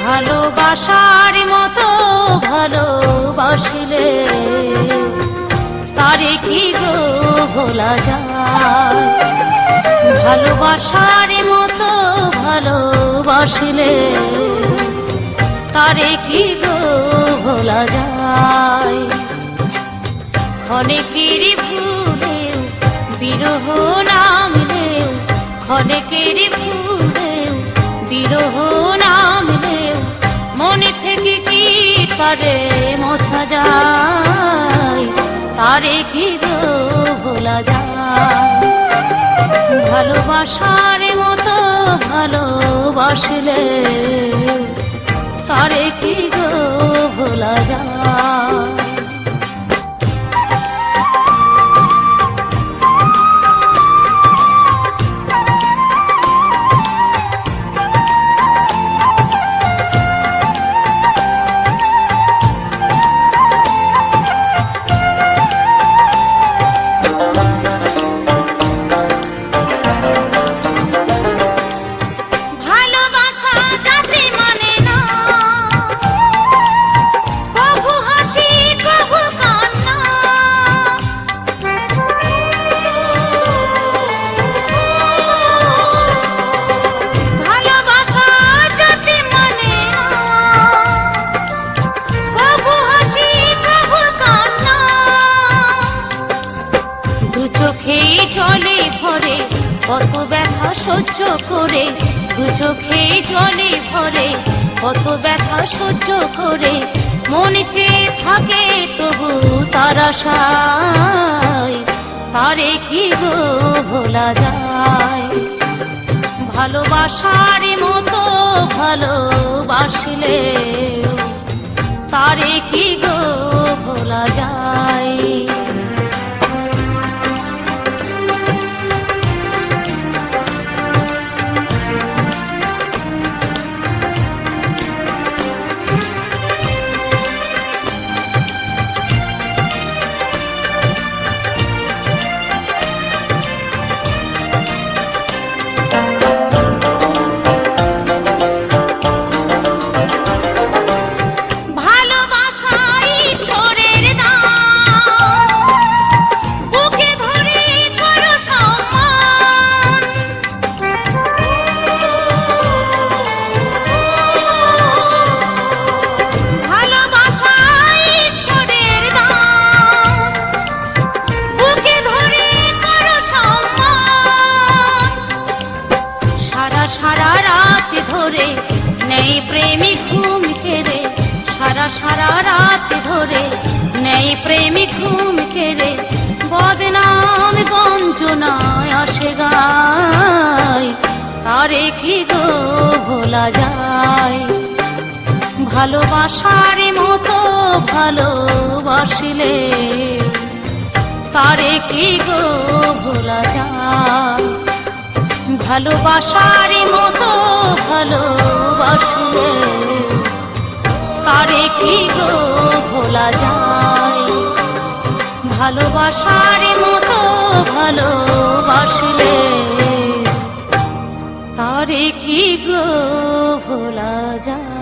ভালোবাসার মতো ভালোবাসিলে তারে কি গো ভোলা যায়। ভালোবাসার মতো ভালোবাসিলে তারে কি গো ভোলা যায়। ক্ষণেকের ভুলেও বিরহ নামলেও, ক্ষণেকের ভুলেও বিরহ নামলেও মনে থেকে কি তারে মোছা যায়। তারে কি গো ভোলা যায়। ভালোবাসার মতো ভালোবাসলে তারে কি গো ভোলা যায়। জলে ভরে কত ব্যথা সহ্য করে, দু চোখে জলে ভরে কত ব্যথা সহ্য করে মন চেয়ে থাকে তবু তার আশায়। তারে কি গো ভোলা যায়। ভালোবাসার মতো ভালোবাসলে তারে কি গো ভোলা যায়। সারা রাত ধরে নেই প্রেমিক ঘুম কেড়ে, সারা রাত ধরে নেই প্রেমিক ঘুম কেড়ে বদনাম গঞ্জনায় আসে গায়। তারে কি গো ভোলা যায়। ভালোবাসার মতো ভালোবাসিলে তারে কি গো ভোলা যায়। ভালোবাসার মতো ভালোবাসলে তারে কি গো ভোলা যায়। ভালোবাসার মতো ভালোবাসলে তারে কি গো ভোলা যায়।